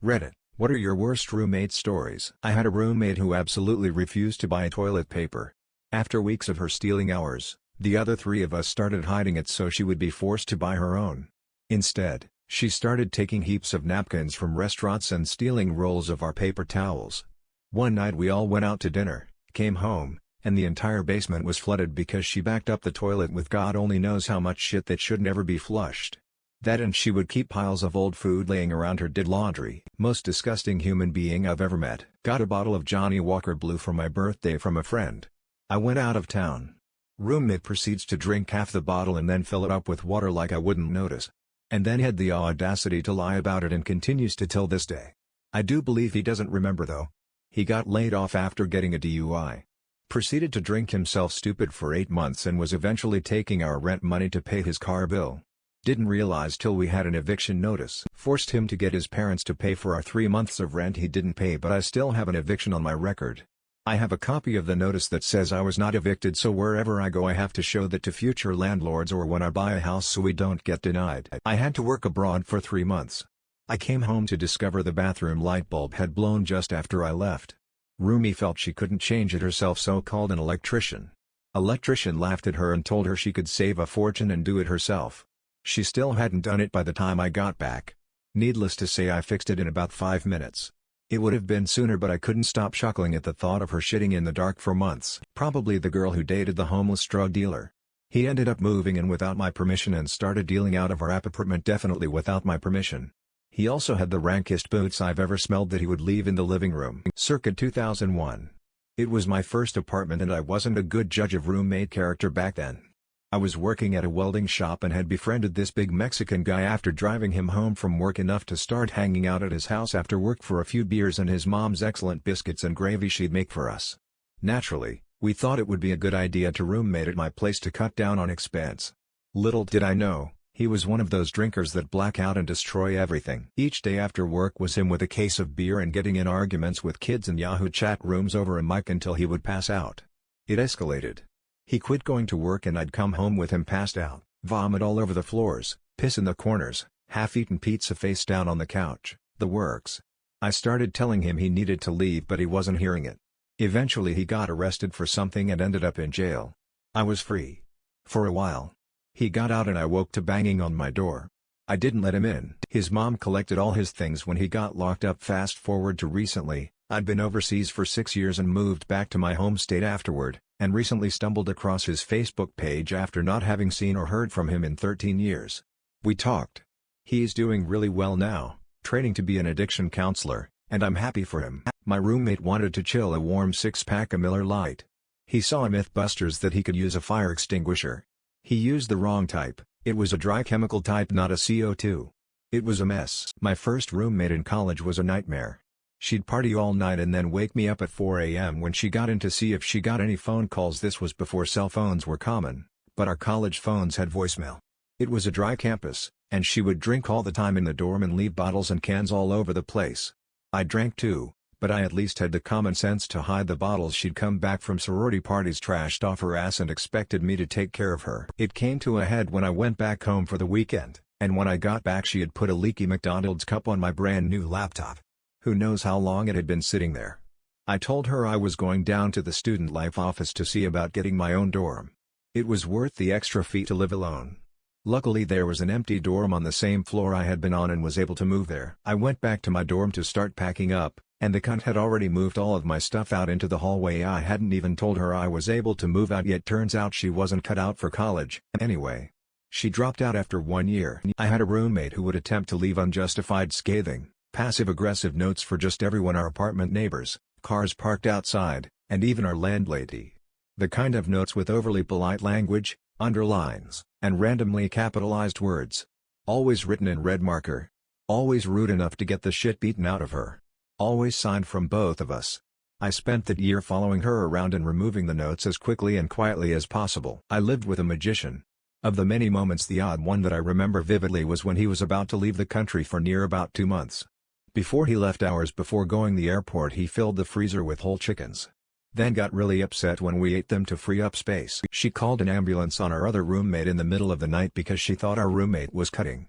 Reddit, what are your worst roommate stories? I had a roommate who absolutely refused to buy toilet paper. After weeks of her stealing ours, the other three of us started hiding it so she would be forced to buy her own. Instead, she started taking heaps of napkins from restaurants and stealing rolls of our paper towels. One night we all went out to dinner, came home, and the entire basement was flooded because she backed up the toilet with God only knows how much shit that should never be flushed. That and she would keep piles of old food laying around her did laundry. Most disgusting human being I've ever met. Got a bottle of Johnny Walker Blue for my birthday from a friend. I went out of town. Roommate proceeds to drink half the bottle and then fill it up with water like I wouldn't notice. And then had the audacity to lie about it and continues to till this day. I do believe he doesn't remember though. He got laid off after getting a DUI. Proceeded to drink himself stupid for 8 months and was eventually taking our rent money to pay his car bill. Didn't realize till we had an eviction notice. Forced him to get his parents to pay for our 3 months of rent he didn't pay, but I still have an eviction on my record. I have a copy of the notice that says I was not evicted, so wherever I go I have to show that to future landlords or when I buy a house so we don't get denied. I had to work abroad for 3 months. I came home to discover the bathroom light bulb had blown just after I left. Roomie felt she couldn't change it herself, so called an electrician. Electrician laughed at her and told her she could save a fortune and do it herself. She still hadn't done it by the time I got back. Needless to say I fixed it in about 5 minutes. It would have been sooner, but I couldn't stop chuckling at the thought of her shitting in the dark for months. Probably the girl who dated the homeless drug dealer. He ended up moving in without my permission and started dealing out of our apartment definitely without my permission. He also had the rankest boots I've ever smelled that he would leave in the living room. Circa 2001. It was my first apartment and I wasn't a good judge of roommate character back then. I was working at a welding shop and had befriended this big Mexican guy after driving him home from work enough to start hanging out at his house after work for a few beers and his mom's excellent biscuits and gravy she'd make for us. Naturally, we thought it would be a good idea to roommate at my place to cut down on expense. Little did I know, he was one of those drinkers that black out and destroy everything. Each day after work was him with a case of beer and getting in arguments with kids in Yahoo chat rooms over a mic until he would pass out. It escalated. He quit going to work and I'd come home with him passed out, vomit all over the floors, piss in the corners, half-eaten pizza face down on the couch, the works. I started telling him he needed to leave but he wasn't hearing it. Eventually he got arrested for something and ended up in jail. I was free. For a while. He got out and I woke to banging on my door. I didn't let him in. His mom collected all his things when he got locked up. Fast forward to recently, I'd been overseas for 6 years and moved back to my home state afterward, and recently stumbled across his Facebook page after not having seen or heard from him in 13 years. We talked. He's doing really well now, training to be an addiction counselor, and I'm happy for him. My roommate wanted to chill a warm 6-pack of Miller Lite. He saw in Mythbusters that he could use a fire extinguisher. He used the wrong type, it was a dry chemical type, not a CO2. It was a mess. My first roommate in college was a nightmare. She'd party all night and then wake me up at 4 a.m. when she got in to see if she got any phone calls. This was before cell phones were common, but our college phones had voicemail. It was a dry campus, and she would drink all the time in the dorm and leave bottles and cans all over the place. I drank too, but I at least had the common sense to hide the bottles. She'd come back from sorority parties trashed off her ass and expected me to take care of her. It came to a head when I went back home for the weekend, and when I got back she had put a leaky McDonald's cup on my brand new laptop. Who knows how long it had been sitting there. I told her I was going down to the student life office to see about getting my own dorm. It was worth the extra fee to live alone. Luckily there was an empty dorm on the same floor I had been on and was able to move there. I went back to my dorm to start packing up, and the cunt had already moved all of my stuff out into the hallway. I hadn't even told her I was able to move out yet. Turns out she wasn't cut out for college. Anyway, she dropped out after 1 year. I had a roommate who would attempt to leave unjustified scathing, passive-aggressive notes for just everyone: our apartment neighbors, cars parked outside, and even our landlady. The kind of notes with overly polite language, underlines, and randomly capitalized words. Always written in red marker. Always rude enough to get the shit beaten out of her. Always signed from both of us. I spent that year following her around and removing the notes as quickly and quietly as possible. I lived with a magician. Of the many moments, the odd one that I remember vividly was when he was about to leave the country for near about 2 months. Before he left, hours before going the airport, he filled the freezer with whole chickens. Then got really upset when we ate them to free up space. She called an ambulance on our other roommate in the middle of the night because she thought our roommate was cutting.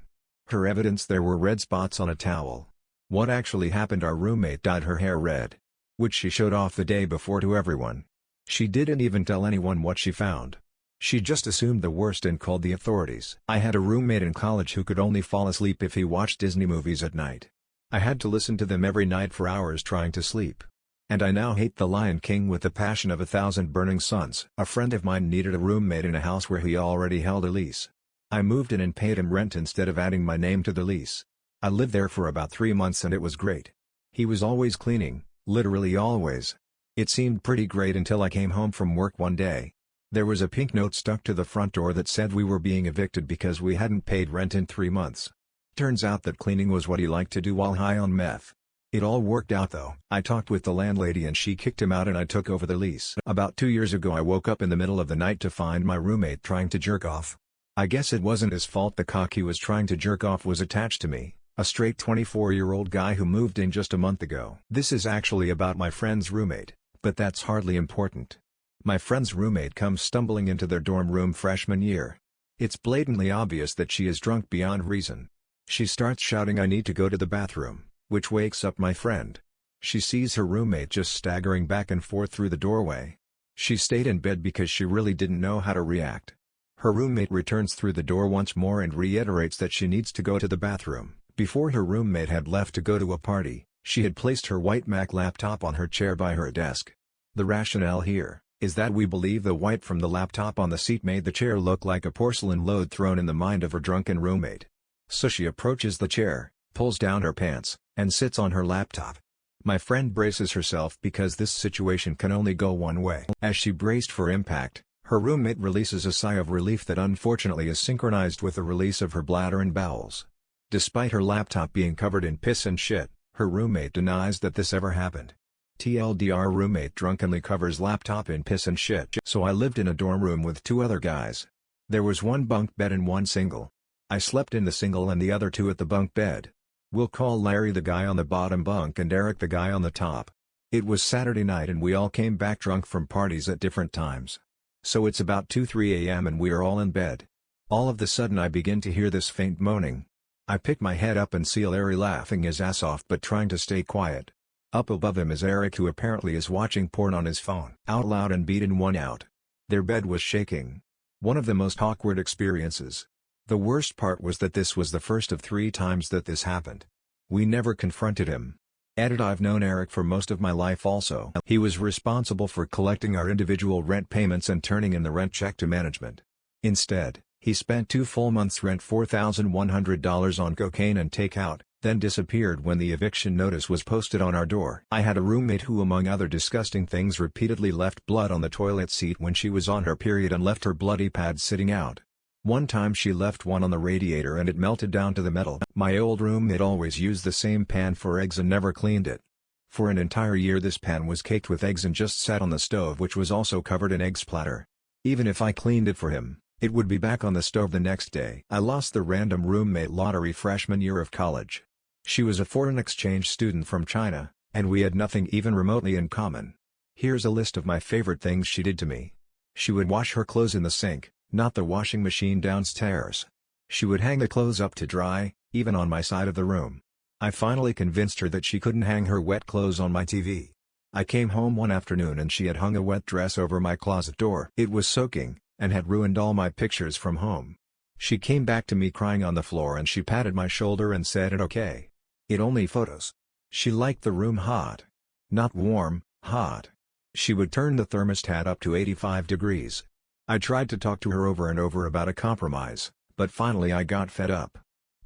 Her evidence: there were red spots on a towel. What actually happened: our roommate dyed her hair red, which she showed off the day before to everyone. She didn't even tell anyone what she found. She just assumed the worst and called the authorities. I had a roommate in college who could only fall asleep if he watched Disney movies at night. I had to listen to them every night for hours trying to sleep. And I now hate The Lion King with the passion of 1,000 burning suns. A friend of mine needed a roommate in a house where he already held a lease. I moved in and paid him rent instead of adding my name to the lease. I lived there for about 3 months and it was great. He was always cleaning, literally always. It seemed pretty great until I came home from work one day. There was a pink note stuck to the front door that said we were being evicted because we hadn't paid rent in 3 months. Turns out that cleaning was what he liked to do while high on meth. It all worked out though. I talked with the landlady and she kicked him out and I took over the lease. About 2 years ago I woke up in the middle of the night to find my roommate trying to jerk off. I guess it wasn't his fault. The cock he was trying to jerk off was attached to me, a straight 24-year-old guy who moved in just a month ago. This is actually about my friend's roommate, but that's hardly important. My friend's roommate comes stumbling into their dorm room freshman year. It's blatantly obvious that she is drunk beyond reason. She starts shouting, "I need to go to the bathroom," which wakes up my friend. She sees her roommate just staggering back and forth through the doorway. She stayed in bed because she really didn't know how to react. Her roommate returns through the door once more and reiterates that she needs to go to the bathroom. Before her roommate had left to go to a party, she had placed her white Mac laptop on her chair by her desk. The rationale here is that we believe the white from the laptop on the seat made the chair look like a porcelain load thrown in the mind of her drunken roommate. So she approaches the chair, pulls down her pants, and sits on her laptop. My friend braces herself because this situation can only go one way. As she braced for impact, her roommate releases a sigh of relief that unfortunately is synchronized with the release of her bladder and bowels. Despite her laptop being covered in piss and shit, her roommate denies that this ever happened. TLDR: roommate drunkenly covers laptop in piss and shit. So I lived in a dorm room with 2 other guys. There was one bunk bed and one single. I slept in the single and the other 2 at the bunk bed. We'll call Larry the guy on the bottom bunk and Eric the guy on the top. It was Saturday night and we all came back drunk from parties at different times. So it's about 2-3 a.m. and we are all in bed. All of the sudden I begin to hear this faint moaning. I pick my head up and see Larry laughing his ass off but trying to stay quiet. Up above him is Eric, who apparently is watching porn on his phone. Out loud and beaten one out. Their bed was shaking. One of the most awkward experiences. The worst part was that this was the first of 3 times that this happened. We never confronted him. I've known Eric for most of my life also. He was responsible for collecting our individual rent payments and turning in the rent check to management. Instead, he spent 2 full months' rent, $4,100 on cocaine and takeout, then disappeared when the eviction notice was posted on our door. I had a roommate who, among other disgusting things, repeatedly left blood on the toilet seat when she was on her period and left her bloody pad sitting out. One time she left one on the radiator and it melted down to the metal. My old roommate always used the same pan for eggs and never cleaned it. For an entire year this pan was caked with eggs and just sat on the stove, which was also covered in egg splatter. Even if I cleaned it for him, it would be back on the stove the next day. I lost the random roommate lottery freshman year of college. She was a foreign exchange student from China, and we had nothing even remotely in common. Here's a list of my favorite things she did to me. She would wash her clothes in the sink, not the washing machine downstairs. She would hang the clothes up to dry, even on my side of the room. I finally convinced her that she couldn't hang her wet clothes on my TV. I came home one afternoon and she had hung a wet dress over my closet door. It was soaking, and had ruined all my pictures from home. She came back to me crying on the floor and she patted my shoulder and said, "It okay. It only photos." She liked the room hot. Not warm, hot. She would turn the thermostat up to 85 degrees. I tried to talk to her over and over about a compromise, but finally I got fed up.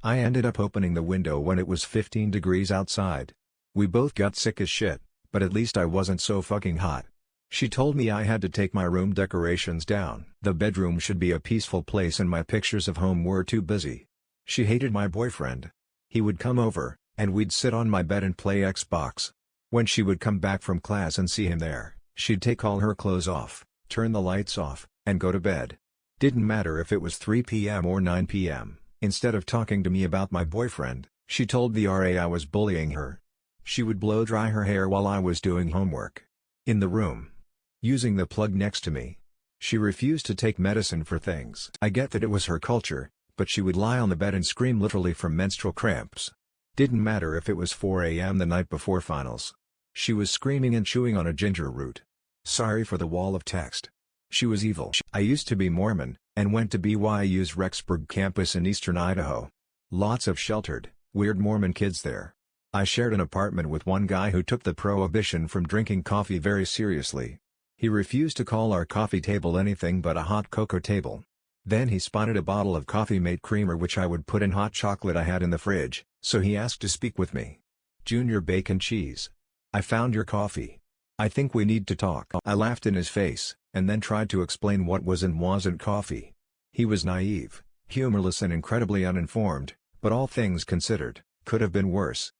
I ended up opening the window when it was 15 degrees outside. We both got sick as shit, but at least I wasn't so fucking hot. She told me I had to take my room decorations down. The bedroom should be a peaceful place and my pictures of home were too busy. She hated my boyfriend. He would come over, and we'd sit on my bed and play Xbox. When she would come back from class and see him there, she'd take all her clothes off, turn the lights off, and go to bed. Didn't matter if it was 3 p.m. or 9 p.m. Instead of talking to me about my boyfriend, she told the RA I was bullying her. She would blow dry her hair while I was doing homework. In the room. Using the plug next to me. She refused to take medicine for things. I get that it was her culture, but she would lie on the bed and scream literally from menstrual cramps. Didn't matter if it was 4 a.m. the night before finals. She was screaming and chewing on a ginger root. Sorry for the wall of text. She was evil. I used to be Mormon, and went to BYU's Rexburg campus in eastern Idaho. Lots of sheltered, weird Mormon kids there. I shared an apartment with one guy who took the prohibition from drinking coffee very seriously. He refused to call our coffee table anything but a hot cocoa table. Then he spotted a bottle of coffee-mate creamer which I would put in hot chocolate I had in the fridge, so he asked to speak with me. "Junior Bacon Cheese. I found your coffee. I think we need to talk." I laughed in his face, and then tried to explain what was and wasn't coffee. He was naive, humorless and incredibly uninformed, but all things considered, could have been worse.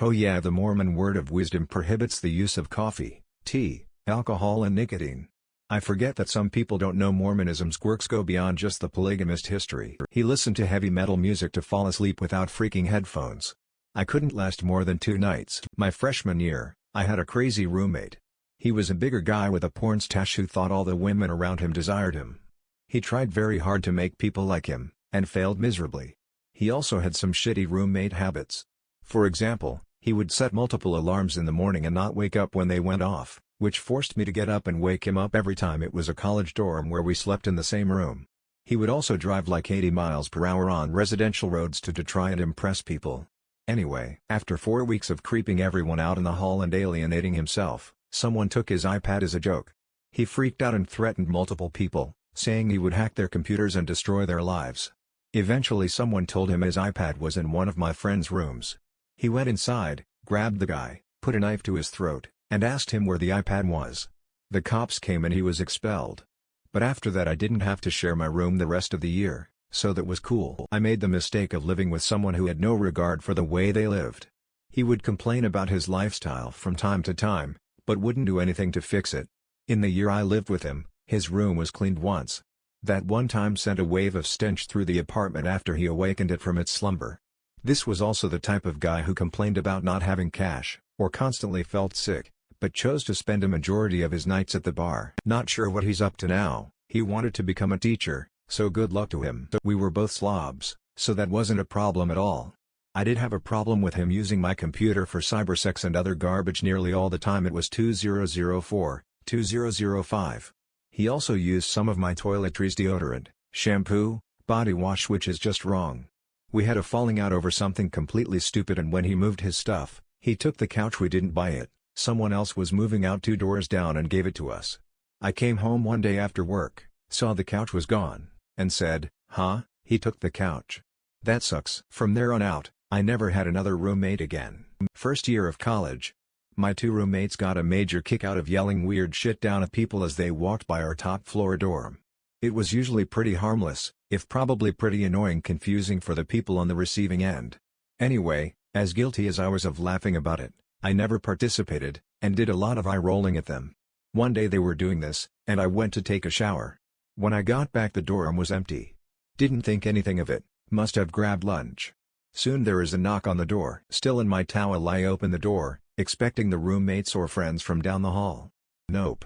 Oh yeah, the Mormon word of wisdom prohibits the use of coffee, tea, alcohol and nicotine. I forget that some people don't know Mormonism's quirks go beyond just the polygamist history. He listened to heavy metal music to fall asleep without freaking headphones. I couldn't last more than 2 nights. My freshman year, I had a crazy roommate. He was a bigger guy with a porn stash who thought all the women around him desired him. He tried very hard to make people like him, and failed miserably. He also had some shitty roommate habits. For example, he would set multiple alarms in the morning and not wake up when they went off, which forced me to get up and wake him up every time it was a college dorm where we slept in the same room. He would also drive like 80 miles per hour on residential roads to try and impress people. Anyway, after 4 weeks of creeping everyone out in the hall and alienating himself, someone took his iPad as a joke. He freaked out and threatened multiple people, saying he would hack their computers and destroy their lives. Eventually someone told him his iPad was in one of my friend's rooms. He went inside, grabbed the guy, put a knife to his throat, and asked him where the iPad was. The cops came and he was expelled. But after that I didn't have to share my room the rest of the year, so that was cool. I made the mistake of living with someone who had no regard for the way they lived. He would complain about his lifestyle from time to time, but wouldn't do anything to fix it. In the year I lived with him, his room was cleaned once. That one time sent a wave of stench through the apartment after he awakened it from its slumber. This was also the type of guy who complained about not having cash, or constantly felt sick, but chose to spend a majority of his nights at the bar. Not sure what he's up to now. He wanted to become a teacher, so good luck to him. We were both slobs, so that wasn't a problem at all. I did have a problem with him using my computer for cybersex and other garbage nearly all the time. It was 2004, 2005. He also used some of my toiletries deodorant, shampoo, body wash, which is just wrong. We had a falling out over something completely stupid, and when he moved his stuff, he took the couch. We didn't buy it, someone else was moving out 2 doors down and gave it to us. I came home one day after work, saw the couch was gone, and said, "Huh, he took the couch. That sucks." From there on out, I never had another roommate again. First year of college. My 2 roommates got a major kick out of yelling weird shit down at people as they walked by our top floor dorm. It was usually pretty harmless, if probably pretty annoying, confusing for the people on the receiving end. Anyway, as guilty as I was of laughing about it, I never participated, and did a lot of eye-rolling at them. One day they were doing this, and I went to take a shower. When I got back the dorm was empty. Didn't think anything of it, must have grabbed lunch. Soon there is a knock on the door. Still in my towel I open the door, expecting the roommates or friends from down the hall. Nope.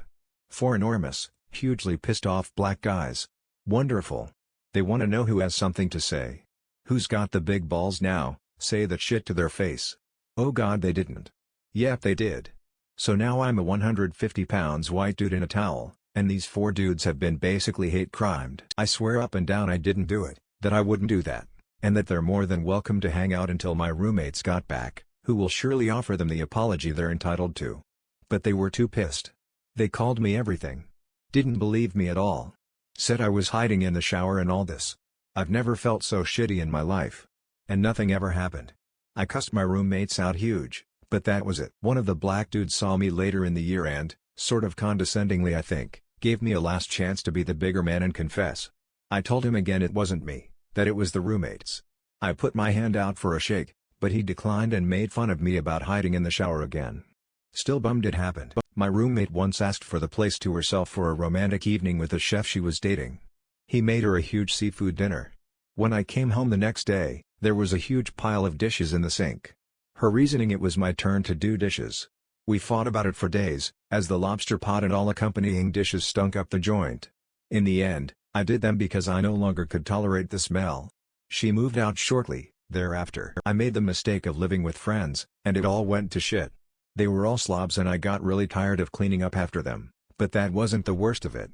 4 enormous, hugely pissed off black guys. Wonderful. They want to know who has something to say. Who's got the big balls now, say that shit to their face. Oh god, they didn't. Yep, they did. So now I'm a 150 pounds white dude in a towel, and these 4 dudes have been basically hate crimed. I swear up and down I didn't do it, that I wouldn't do that, and that they're more than welcome to hang out until my roommates got back, who will surely offer them the apology they're entitled to. But they were too pissed. They called me everything. Didn't believe me at all. Said I was hiding in the shower and all this. I've never felt so shitty in my life. And nothing ever happened. I cussed my roommates out huge, but that was it. One of the black dudes saw me later in the year and, sort of condescendingly I think, gave me a last chance to be the bigger man and confess. I told him again it wasn't me, that it was the roommates. I put my hand out for a shake, but he declined and made fun of me about hiding in the shower again. Still bummed it happened. My roommate once asked for the place to herself for a romantic evening with the chef she was dating. He made her a huge seafood dinner. When I came home the next day, there was a huge pile of dishes in the sink. Her reasoning it was my turn to do dishes. We fought about it for days, as the lobster pot and all accompanying dishes stunk up the joint. In the end, I did them because I no longer could tolerate the smell. She moved out shortly Thereafter, I made the mistake of living with friends, and it all went to shit. They were all slobs and I got really tired of cleaning up after them, but that wasn't the worst of it.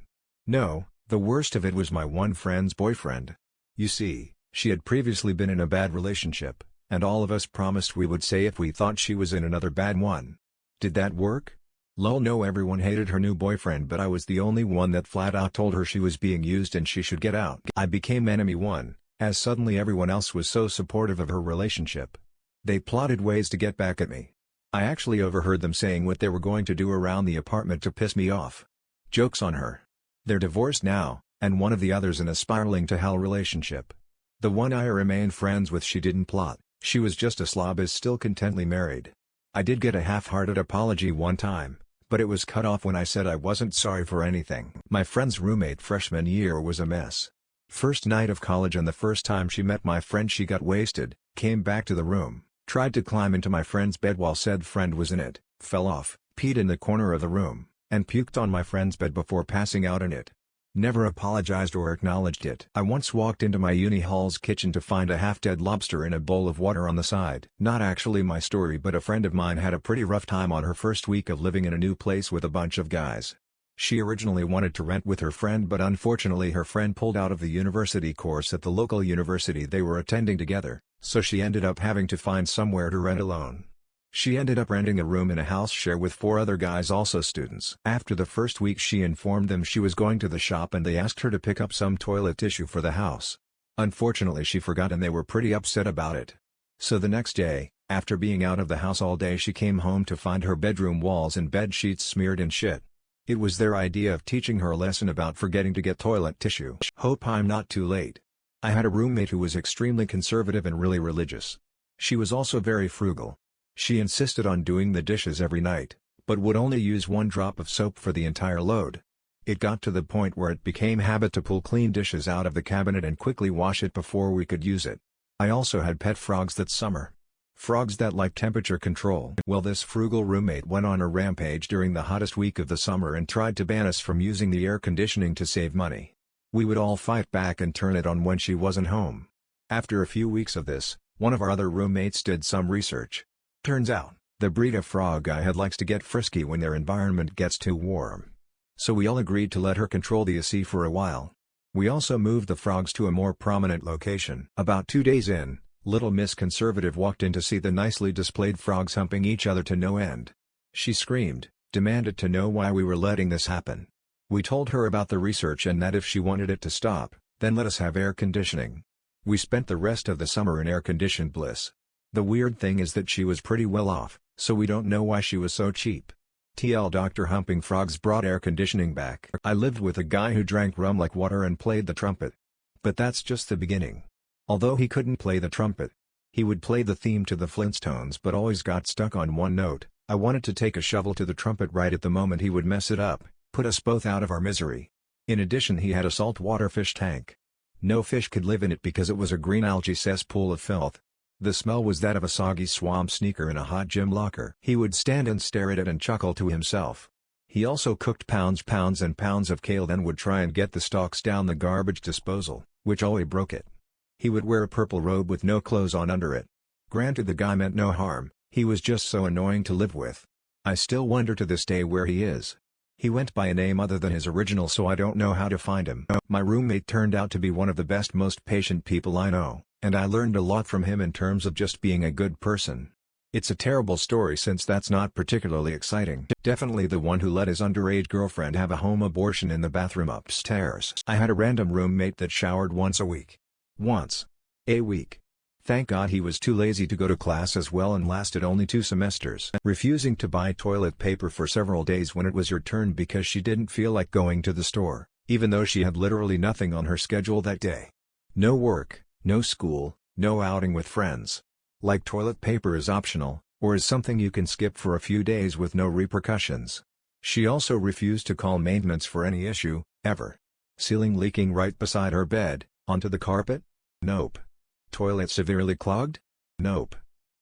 No, the worst of it was my one friend's boyfriend. You see, she had previously been in a bad relationship, and all of us promised we would say if we thought she was in another bad one. Did that work? Lol, no, everyone hated her new boyfriend, but I was the only one that flat out told her she was being used and she should get out. I became enemy one, as suddenly everyone else was so supportive of her relationship. They plotted ways to get back at me. I actually overheard them saying what they were going to do around the apartment to piss me off. Joke's on her. They're divorced now, and one of the others in a spiraling to hell relationship. The one I remained friends with, she didn't plot, she was just a slob, is still contently married. I did get a half-hearted apology one time, but it was cut off when I said I wasn't sorry for anything. My friend's roommate freshman year was a mess. First night of college and the first time she met my friend, she got wasted, came back to the room, tried to climb into my friend's bed while said friend was in it, fell off, peed in the corner of the room, and puked on my friend's bed before passing out in it. Never apologized or acknowledged it. I once walked into my uni hall's kitchen to find a half-dead lobster in a bowl of water on the side. Not actually my story, but a friend of mine had a pretty rough time on her first week of living in a new place with a bunch of guys. She originally wanted to rent with her friend, but unfortunately her friend pulled out of the university course at the local university they were attending together, so she ended up having to find somewhere to rent alone. She ended up renting a room in a house share with 4 other guys, also students. After the first week, she informed them she was going to the shop and they asked her to pick up some toilet tissue for the house. Unfortunately she forgot and they were pretty upset about it. So the next day, after being out of the house all day, she came home to find her bedroom walls and bed sheets smeared in shit. It was their idea of teaching her a lesson about forgetting to get toilet tissue. Hope I'm not too late. I had a roommate who was extremely conservative and really religious. She was also very frugal. She insisted on doing the dishes every night, but would only use 1 drop of soap for the entire load. It got to the point where it became habit to pull clean dishes out of the cabinet and quickly wash it before we could use it. I also had pet frogs that summer. Frogs that like temperature control. Well, this frugal roommate went on a rampage during the hottest week of the summer and tried to ban us from using the air conditioning to save money. We would all fight back and turn it on when she wasn't home. After a few weeks of this, one of our other roommates did some research. Turns out, the breed of frog I had likes to get frisky when their environment gets too warm. So we all agreed to let her control the AC for a while. We also moved the frogs to a more prominent location. About 2 days in, Little Miss Conservative walked in to see the nicely displayed frogs humping each other to no end. She screamed, demanded to know why we were letting this happen. We told her about the research and that if she wanted it to stop, then let us have air conditioning. We spent the rest of the summer in air-conditioned bliss. The weird thing is that she was pretty well off, so we don't know why she was so cheap. TL Dr. Humping Frogs brought air conditioning back. I lived with a guy who drank rum like water and played the trumpet. But that's just the beginning. Although he couldn't play the trumpet, he would play the theme to the Flintstones but always got stuck on one note. I wanted to take a shovel to the trumpet right at the moment he would mess it up, put us both out of our misery. In addition, he had a saltwater fish tank. No fish could live in it because it was a green algae cesspool of filth. The smell was that of a soggy swamp sneaker in a hot gym locker. He would stand and stare at it and chuckle to himself. He also cooked pounds and pounds of kale, then would try and get the stalks down the garbage disposal, which always broke it. He would wear a purple robe with no clothes on under it. Granted, the guy meant no harm, he was just so annoying to live with. I still wonder to this day where he is. He went by a name other than his original, so I don't know how to find him. My roommate turned out to be one of the best, most patient people I know, and I learned a lot from him in terms of just being a good person. It's a terrible story since that's not particularly exciting. Definitely the one who let his underage girlfriend have a home abortion in the bathroom upstairs. I had a random roommate that showered once a week. Once a week. Thank God he was too lazy to go to class as well and lasted only 2 semesters. Refusing to buy toilet paper for several days when it was your turn because she didn't feel like going to the store, even though she had literally nothing on her schedule that day. No work, no school, no outing with friends. Like toilet paper is optional, or is something you can skip for a few days with no repercussions. She also refused to call maintenance for any issue, ever. Ceiling leaking right beside her bed, onto the carpet? Nope. Toilet severely clogged? Nope.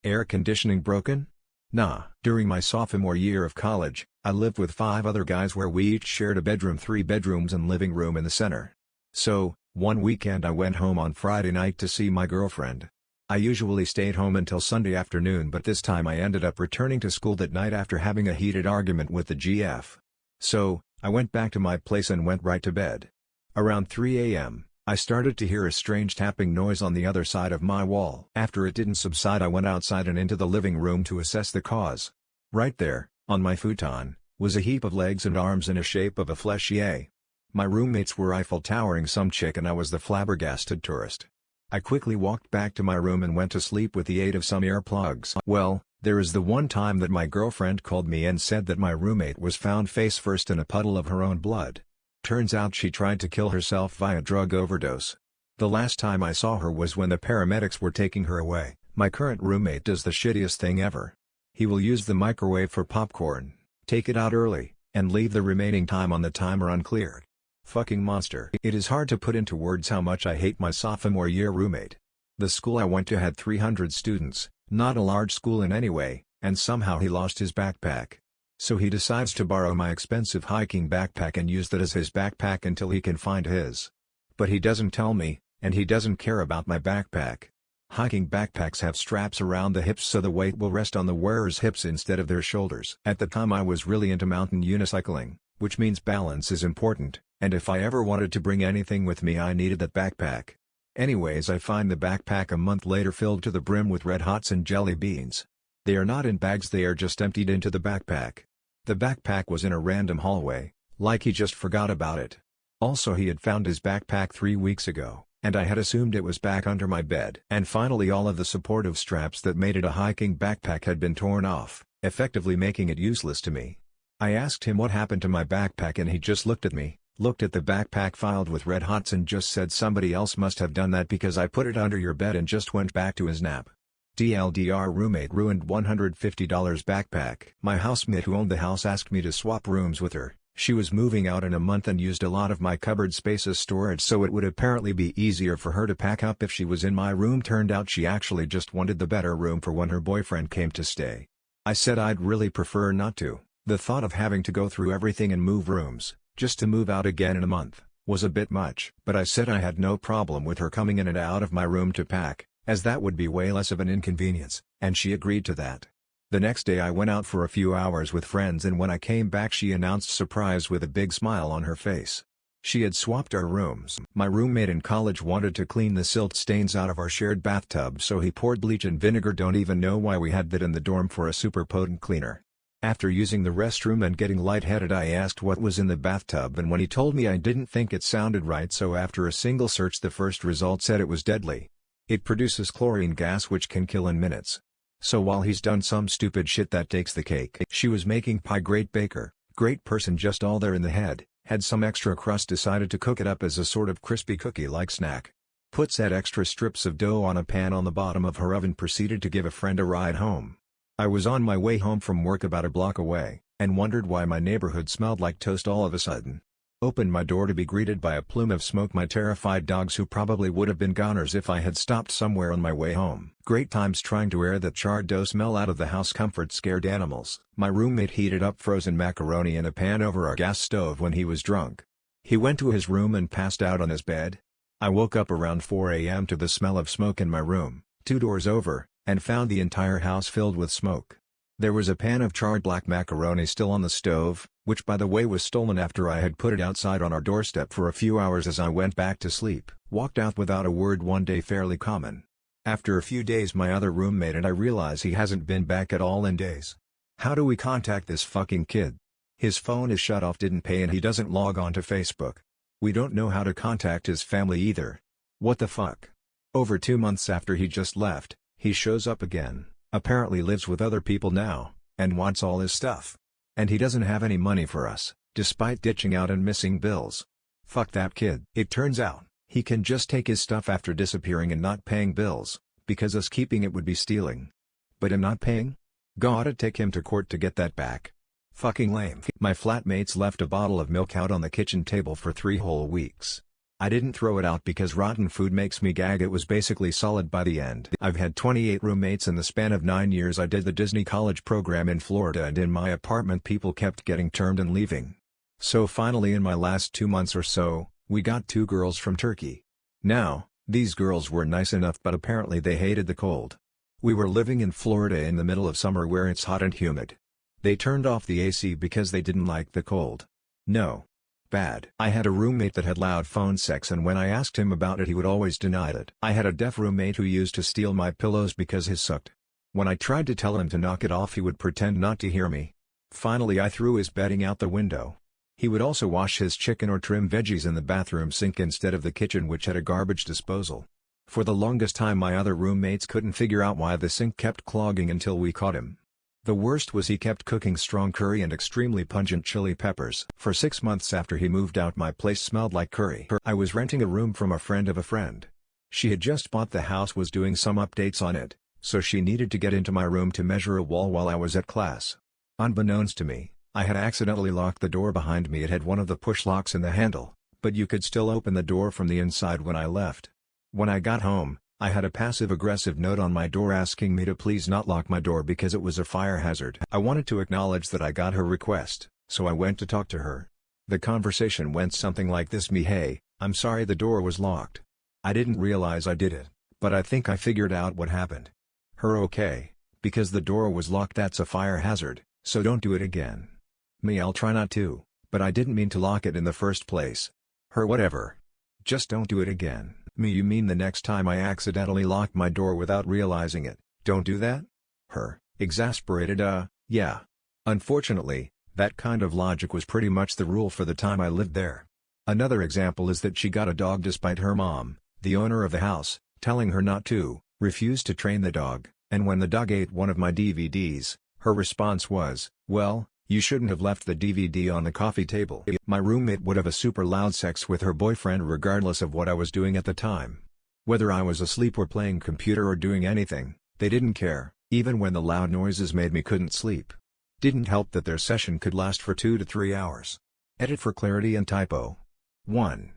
Air conditioning broken? Nah. During my sophomore year of college, I lived with 5 other guys where we each shared a bedroom, 3 bedrooms and living room in the center. So, one weekend I went home on Friday night to see my girlfriend. I usually stayed home until Sunday afternoon, but this time I ended up returning to school that night after having a heated argument with the GF. So, I went back to my place and went right to bed. Around 3 a.m., I started to hear a strange tapping noise on the other side of my wall. After it didn't subside, I went outside and into the living room to assess the cause. Right there, on my futon, was a heap of legs and arms in a shape of a flesh yay. My roommates were Eiffel Towering some chick and I was the flabbergasted tourist. I quickly walked back to my room and went to sleep with the aid of some earplugs. Well, there is the one time that my girlfriend called me and said that my roommate was found face first in a puddle of her own blood. Turns out she tried to kill herself via drug overdose. The last time I saw her was when the paramedics were taking her away. My current roommate does the shittiest thing ever. He will use the microwave for popcorn, take it out early, and leave the remaining time on the timer uncleared. Fucking monster. It is hard to put into words how much I hate my sophomore year roommate. The school I went to had 300 students, not a large school in any way, and somehow he lost his backpack. So he decides to borrow my expensive hiking backpack and use that as his backpack until he can find his. But he doesn't tell me, and he doesn't care about my backpack. Hiking backpacks have straps around the hips so the weight will rest on the wearer's hips instead of their shoulders. At the time I was really into mountain unicycling, which means balance is important, and if I ever wanted to bring anything with me I needed that backpack. Anyways, I find the backpack a month later filled to the brim with Red Hots and jelly beans. They are not in bags, they are just emptied into the backpack. The backpack was in a random hallway, like he just forgot about it. Also, he had found his backpack 3 weeks ago, and I had assumed it was back under my bed. And finally all of the supportive straps that made it a hiking backpack had been torn off, effectively making it useless to me. I asked him what happened to my backpack and he just looked at me, looked at the backpack filled with Red Hots and just said somebody else must have done that because I put it under your bed, and just went back to his nap. TLDR, roommate ruined $150 backpack. My housemate who owned the house asked me to swap rooms with her. She was moving out in a month and used a lot of my cupboard space as storage, so it would apparently be easier for her to pack up if she was in my room. Turned out she actually just wanted the better room for when her boyfriend came to stay. I said I'd really prefer not to. The thought of having to go through everything and move rooms, just to move out again in a month, was a bit much. But I said I had no problem with her coming in and out of my room to pack, as that would be way less of an inconvenience, and she agreed to that. The next day I went out for a few hours with friends, and when I came back she announced surprise with a big smile on her face. She had swapped our rooms. My roommate in college wanted to clean the silt stains out of our shared bathtub, so he poured bleach and vinegar. Don't even know why we had that in the dorm for a super potent cleaner. After using the restroom and getting lightheaded I asked what was in the bathtub, and when he told me I didn't think it sounded right, so after a single search the first result said it was deadly. It produces chlorine gas which can kill in minutes. So while he's done some stupid shit that takes the cake. She was making pie. Great baker, great person, just all there in the head. Had some extra crust, decided to cook it up as a sort of crispy cookie-like snack. Put said extra strips of dough on a pan on the bottom of her oven, proceeded to give a friend a ride home. I was on my way home from work about a block away, and wondered why my neighborhood smelled like toast all of a sudden. Opened my door to be greeted by a plume of smoke. My terrified dogs, who probably would have been goners if I had stopped somewhere on my way home. Great times trying to air that charred dough smell out of the house. Comfort scared animals. My roommate heated up frozen macaroni in a pan over our gas stove when he was drunk. He went to his room and passed out on his bed. I woke up around 4 a.m. to the smell of smoke in my room, 2 doors over, and found the entire house filled with smoke. There was a pan of charred black macaroni still on the stove, which by the way was stolen after I had put it outside on our doorstep for a few hours as I went back to sleep. Walked out without a word one day, fairly common. After a few days my other roommate and I realize he hasn't been back at all in days. How do we contact this fucking kid? His phone is shut off, didn't pay, and he doesn't log on to Facebook. We don't know how to contact his family either. What the fuck? Over 2 months after he just left, he shows up again, apparently lives with other people now, and wants all his stuff. And he doesn't have any money for us, despite ditching out and missing bills. Fuck that kid. It turns out, he can just take his stuff after disappearing and not paying bills, because us keeping it would be stealing. But him not paying? Gotta take him to court to get that back. Fucking lame. My flatmates left a bottle of milk out on the kitchen table for 3 whole weeks. I didn't throw it out because rotten food makes me gag. It was basically solid by the end. I've had 28 roommates in the span of 9 years. I did the Disney college program in Florida, and in my apartment people kept getting termed and leaving. So finally in my last 2 months or so, we got 2 girls from Turkey. Now, These girls were nice enough, but apparently they hated the cold. We were living in Florida in the middle of summer where it's hot and humid. They turned off the AC because they didn't like the cold. No. Bad. I had a roommate that had loud phone sex, and when I asked him about it he would always deny it. I had a deaf roommate who used to steal my pillows because his sucked. When I tried to tell him to knock it off he would pretend not to hear me. Finally I threw his bedding out the window. He would also wash his chicken or trim veggies in the bathroom sink instead of the kitchen, which had a garbage disposal. For the longest time my other roommates couldn't figure out why the sink kept clogging until we caught him. The worst was he kept cooking strong curry and extremely pungent chili peppers. For 6 months after he moved out my place smelled like curry. I was renting a room from a friend of a friend. She had just bought the house, was doing some updates on it, so she needed to get into my room to measure a wall while I was at class. Unbeknownst to me, I had accidentally locked the door behind me. It had one of the push locks in the handle, but you could still open the door from the inside when I left. When I got home, I had a passive-aggressive note on my door asking me to please not lock my door because it was a fire hazard. I wanted to acknowledge that I got her request, so I went to talk to her. The conversation went something like this: "Me, hey, I'm sorry the door was locked. I didn't realize I did it, but I think I figured out what happened." Her: "Okay, because the door was locked, that's a fire hazard, so don't do it again." Me: "I'll try not to, but I didn't mean to lock it in the first place." Her: "Whatever. Just don't do it again." Me: "You mean the next time I accidentally lock my door without realizing it, don't do that?" Her, exasperated: Yeah. Unfortunately, that kind of logic was pretty much the rule for the time I lived there. Another example is that she got a dog despite her mom, the owner of the house, telling her not to, refused to train the dog, and when the dog ate one of my DVDs, her response was, "Well, you shouldn't have left the DVD on the coffee table." My roommate would have a super loud sex with her boyfriend regardless of what I was doing at the time. Whether I was asleep or playing computer or doing anything, they didn't care, even when the loud noises made me couldn't sleep. Didn't help that their session could last for 2 to 3 hours. Edit for clarity and typo. 1.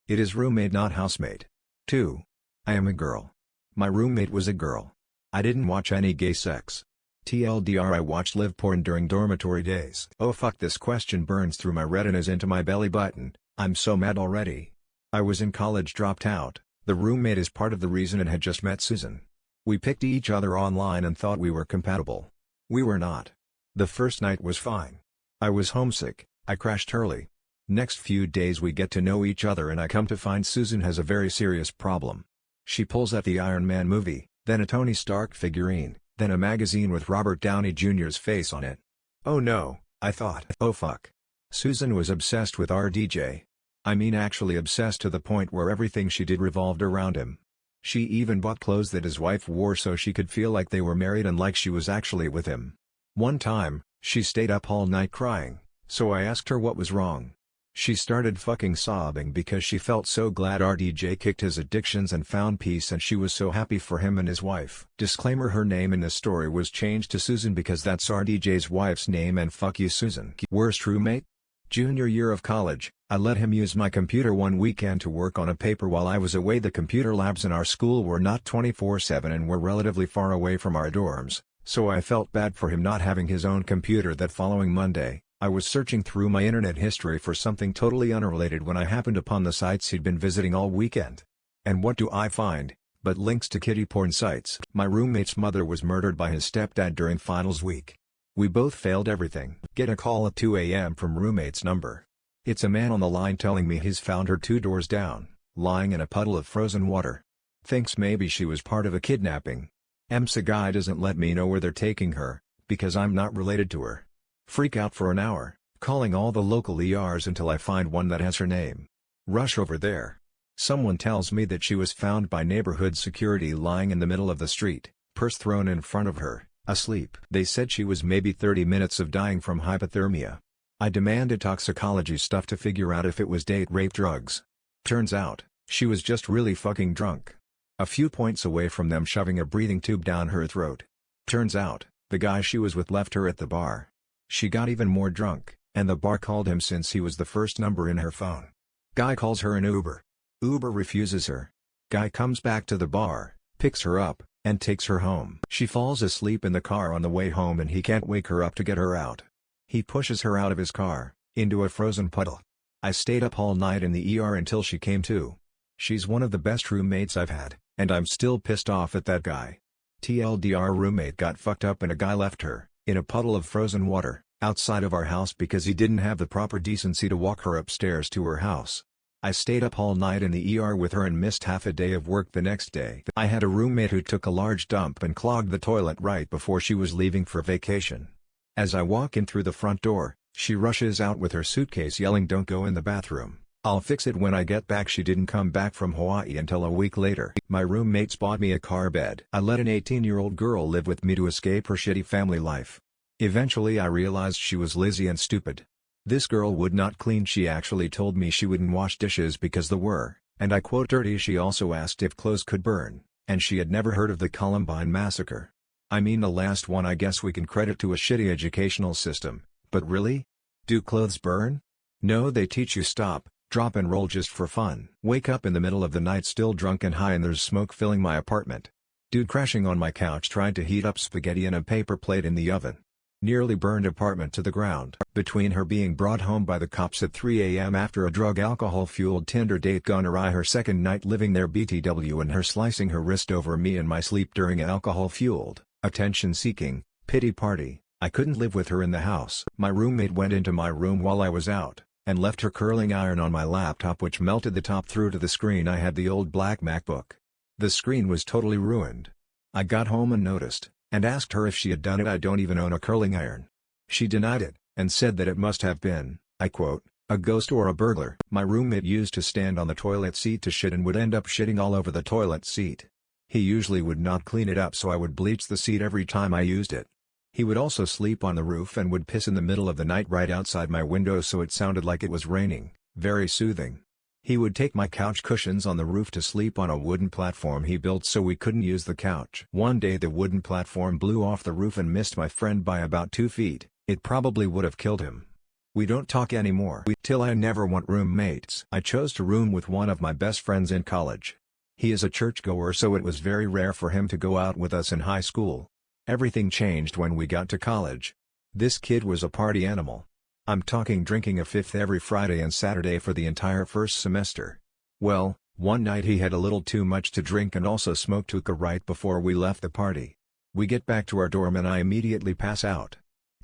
It is roommate not housemate. 2. I am a girl. My roommate was a girl. I didn't watch any gay sex. TLDR, I watched live porn during dormitory days. Oh fuck, this question burns through my retinas into my belly button. I'm so mad already. I was in college, dropped out. The roommate is part of the reason, and had just met Susan. We picked each other online and thought we were compatible. We were not. The first night was fine. I was homesick, I crashed early. Next few days we get to know each other and I come to find Susan has a very serious problem. She pulls out the Iron Man movie, then a Tony Stark figurine, then a magazine with Robert Downey Jr.'s face on it. Oh no, I thought. Oh fuck. Susan was obsessed with RDJ. I mean actually obsessed to the point where everything she did revolved around him. She even bought clothes that his wife wore so she could feel like they were married and like she was actually with him. One time, she stayed up all night crying, so I asked her what was wrong. She started fucking sobbing because she felt so glad RDJ kicked his addictions and found peace, and she was so happy for him and his wife. Disclaimer: her name in this story was changed to Susan because that's RDJ's wife's name, and fuck you Susan. Worst roommate? Junior year of college, I let him use my computer one weekend to work on a paper while I was away. The computer labs in our school were not 24/7 and were relatively far away from our dorms, so I felt bad for him not having his own computer. That following Monday, I was searching through my internet history for something totally unrelated when I happened upon the sites he'd been visiting all weekend. And what do I find but links to kiddie porn sites? My roommate's mother was murdered by his stepdad during finals week. We both failed everything. Get a call at 2 a.m. from roommate's number. It's a man on the line telling me he's found her 2 doors down, lying in a puddle of frozen water. Thinks maybe she was part of a kidnapping. EMSA guy doesn't let me know where they're taking her, because I'm not related to her. Freak out for an hour, calling all the local ERs until I find one that has her name. Rush over there. Someone tells me that she was found by neighborhood security lying in the middle of the street, purse thrown in front of her, asleep. They said she was maybe 30 minutes of dying from hypothermia. I demanded toxicology stuff to figure out if it was date rape drugs. Turns out, she was just really fucking drunk. A few points away from them shoving a breathing tube down her throat. Turns out, the guy she was with left her at the bar. She got even more drunk, and the bar called him since he was the first number in her phone. Guy calls her an Uber. Uber refuses her. Guy comes back to the bar, picks her up, and takes her home. She falls asleep in the car on the way home and he can't wake her up to get her out. He pushes her out of his car, into a frozen puddle. I stayed up all night in the ER until she came to. She's one of the best roommates I've had, and I'm still pissed off at that guy. TLDR roommate got fucked up and a guy left her, in a puddle of frozen water, outside of our house because he didn't have the proper decency to walk her upstairs to her house. I stayed up all night in the ER with her and missed half a day of work the next day. I had a roommate who took a large dump and clogged the toilet right before she was leaving for vacation. As I walk in through the front door, she rushes out with her suitcase yelling, "Don't go in the bathroom. I'll fix it when I get back." She didn't come back from Hawaii until a week later. My roommates bought me a car bed. I let an 18-year-old girl live with me to escape her shitty family life. Eventually I realized she was lazy and stupid. This girl would not clean. She actually told me she wouldn't wash dishes because they were, and I quote, dirty. She also asked if clothes could burn, and she had never heard of the Columbine massacre. I mean, the last one I guess we can credit to a shitty educational system, but really? Do clothes burn? No, they teach you stop, drop and roll just for fun. Wake up in the middle of the night still drunk and high and there's smoke filling my apartment. Dude crashing on my couch tried to heat up spaghetti in a paper plate in the oven. Nearly burned apartment to the ground. Between her being brought home by the cops at 3 a.m. after a drug alcohol-fueled Tinder date gone awry, her second night living there BTW, and her slicing her wrist over me in my sleep during an alcohol-fueled, attention-seeking, pity party, I couldn't live with her in the house. My roommate went into my room while I was out, and left her curling iron on my laptop, which melted the top through to the screen. I had the old black MacBook. The screen was totally ruined. I got home and noticed, and asked her if she had done it. "I don't even own a curling iron." She denied it, and said that it must have been, I quote, "a ghost or a burglar." My roommate used to stand on the toilet seat to shit and would end up shitting all over the toilet seat. He usually would not clean it up, so I would bleach the seat every time I used it. He would also sleep on the roof and would piss in the middle of the night right outside my window so it sounded like it was raining, very soothing. He would take my couch cushions on the roof to sleep on a wooden platform he built so we couldn't use the couch. One day the wooden platform blew off the roof and missed my friend by about 2 feet. It probably would have killed him. We don't talk anymore. Till I never want roommates. I chose to room with one of my best friends in college. He is a churchgoer, so it was very rare for him to go out with us in high school. Everything changed when we got to college. This kid was a party animal. I'm talking drinking a fifth every Friday and Saturday for the entire first semester. Well, one night he had a little too much to drink and also smoked hookah right before we left the party. We get back to our dorm and I immediately pass out.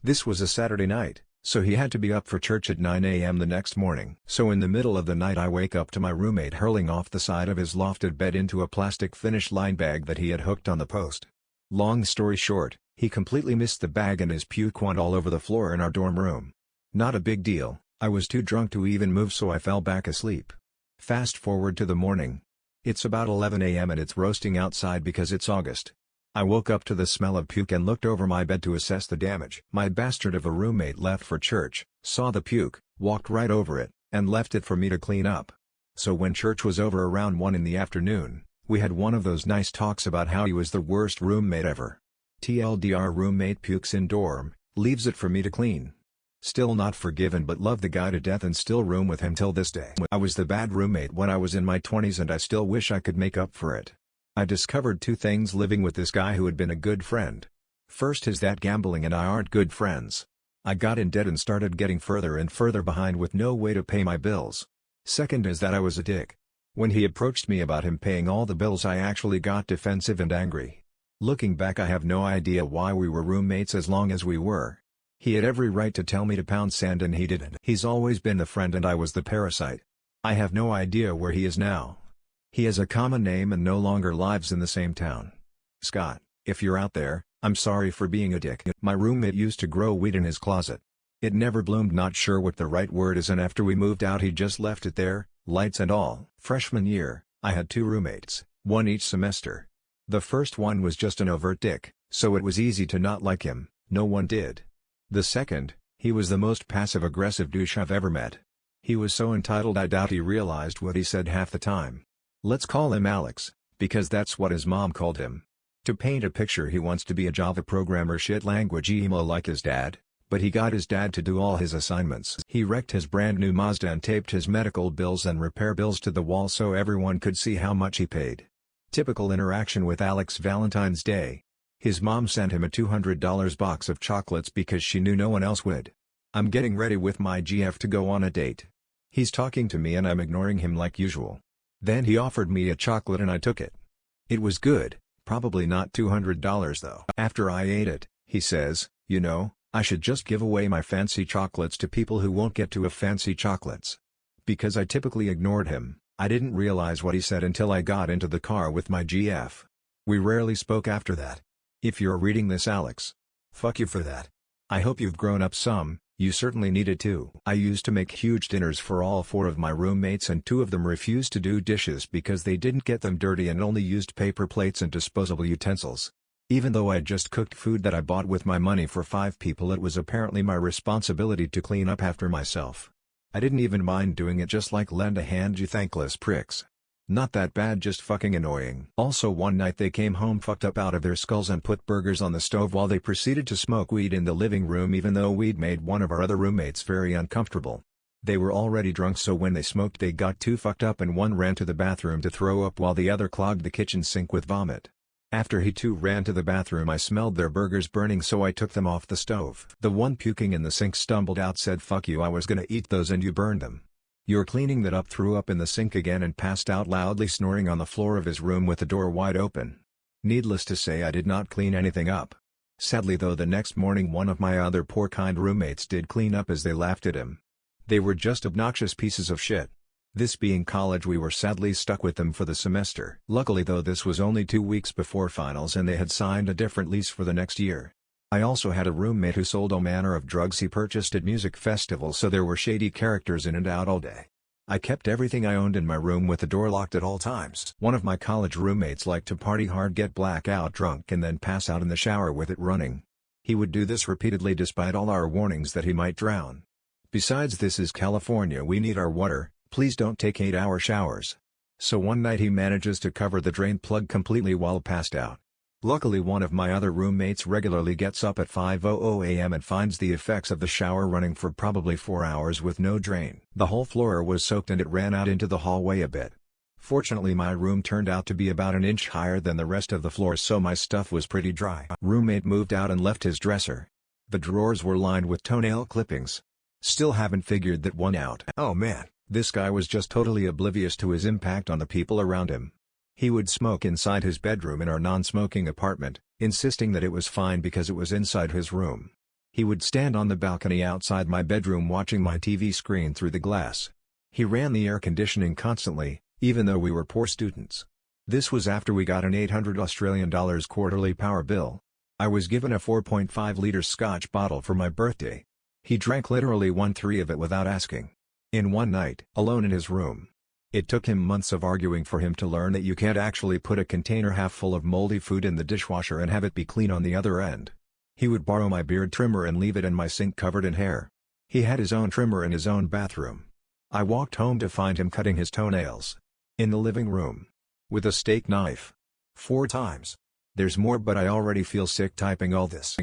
This was a Saturday night, so he had to be up for church at 9 a.m. the next morning. So in the middle of the night I wake up to my roommate hurling off the side of his lofted bed into a plastic Finish Line bag that he had hooked on the post. Long story short, he completely missed the bag and his puke went all over the floor in our dorm room. Not a big deal, I was too drunk to even move, so I fell back asleep. Fast forward to the morning. It's about 11 a.m. and it's roasting outside because it's August. I woke up to the smell of puke and looked over my bed to assess the damage. My bastard of a roommate left for church, saw the puke, walked right over it, and left it for me to clean up. So when church was over around 1 in the afternoon, we had one of those nice talks about how he was the worst roommate ever. TLDR roommate pukes in dorm, leaves it for me to clean. Still not forgiven, but love the guy to death and still room with him till this day. I was the bad roommate when I was in my 20s and I still wish I could make up for it. I discovered 2 things living with this guy who had been a good friend. First is that gambling and I aren't good friends. I got in debt and started getting further and further behind with no way to pay my bills. Second is that I was a dick. When he approached me about him paying all the bills, I actually got defensive and angry. Looking back, I have no idea why we were roommates as long as we were. He had every right to tell me to pound sand and he didn't. He's always been the friend and I was the parasite. I have no idea where he is now. He has a common name and no longer lives in the same town. Scott, if you're out there, I'm sorry for being a dick. My roommate used to grow weed in his closet. It never bloomed, not sure what the right word is, and after we moved out he just left it there, lights and all. Freshman year, I had 2 roommates, one each semester. The first one was just an overt dick, so it was easy to not like him, no one did. The second, he was the most passive-aggressive douche I've ever met. He was so entitled I doubt he realized what he said half the time. Let's call him Alex, because that's what his mom called him. To paint a picture, he wants to be a Java programmer, shit language emo like his dad, but he got his dad to do all his assignments. He wrecked his brand new Mazda and taped his medical bills and repair bills to the wall so everyone could see how much he paid. Typical interaction with Alex. Valentine's Day. His mom sent him a $200 box of chocolates because she knew no one else would. I'm getting ready with my GF to go on a date. He's talking to me and I'm ignoring him like usual. Then he offered me a chocolate and I took it. It was good, probably not $200 though. After I ate it, he says, "You know, I should just give away my fancy chocolates to people who won't get to have fancy chocolates." Because I typically ignored him, I didn't realize what he said until I got into the car with my GF. We rarely spoke after that. If you're reading this, Alex, fuck you for that. I hope you've grown up some, you certainly needed to. I used to make huge dinners for all 4 of my roommates and 2 of them refused to do dishes because they didn't get them dirty and only used paper plates and disposable utensils. Even though I'd just cooked food that I bought with my money for 5 people, it was apparently my responsibility to clean up after myself. I didn't even mind doing it, just like lend a hand, you thankless pricks. Not that bad, just fucking annoying. Also, one night they came home fucked up out of their skulls and put burgers on the stove while they proceeded to smoke weed in the living room, even though weed made one of our other roommates very uncomfortable. They were already drunk, so when they smoked they got too fucked up and one ran to the bathroom to throw up while the other clogged the kitchen sink with vomit. After he too ran to the bathroom, I smelled their burgers burning, so I took them off the stove. The one puking in the sink stumbled out, said, "Fuck you, I was gonna eat those and you burned them." You're cleaning that up, threw up in the sink again and passed out loudly snoring on the floor of his room with the door wide open. Needless to say, I did not clean anything up. Sadly though, the next morning one of my other poor kind roommates did clean up as they laughed at him. They were just obnoxious pieces of shit. This being college, we were sadly stuck with them for the semester. Luckily though, this was only 2 weeks before finals and they had signed a different lease for the next year. I also had a roommate who sold all manner of drugs he purchased at music festivals, so there were shady characters in and out all day. I kept everything I owned in my room with the door locked at all times. One of my college roommates liked to party hard, get blackout drunk and then pass out in the shower with it running. He would do this repeatedly despite all our warnings that he might drown. Besides, this is California, we need our water, please don't take 8-hour showers. So one night he manages to cover the drain plug completely while passed out. Luckily one of my other roommates regularly gets up at 5:00 a.m. and finds the effects of the shower running for probably 4 hours with no drain. The whole floor was soaked and it ran out into the hallway a bit. Fortunately my room turned out to be about an inch higher than the rest of the floor, so my stuff was pretty dry. Roommate moved out and left his dresser. The drawers were lined with toenail clippings. Still haven't figured that one out. Oh man, this guy was just totally oblivious to his impact on the people around him. He would smoke inside his bedroom in our non-smoking apartment, insisting that it was fine because it was inside his room. He would stand on the balcony outside my bedroom watching my TV screen through the glass. He ran the air conditioning constantly, even though we were poor students. This was after we got an $800 quarterly power bill. I was given a 4.5-liter Scotch bottle for my birthday. He drank literally 1/3 of it without asking. In one night, alone in his room. It took him months of arguing for him to learn that you can't actually put a container half full of moldy food in the dishwasher and have it be clean on the other end. He would borrow my beard trimmer and leave it in my sink covered in hair. He had his own trimmer in his own bathroom. I walked home to find him cutting his toenails. In the living room. With a steak knife. 4 times. There's more, but I already feel sick typing all this.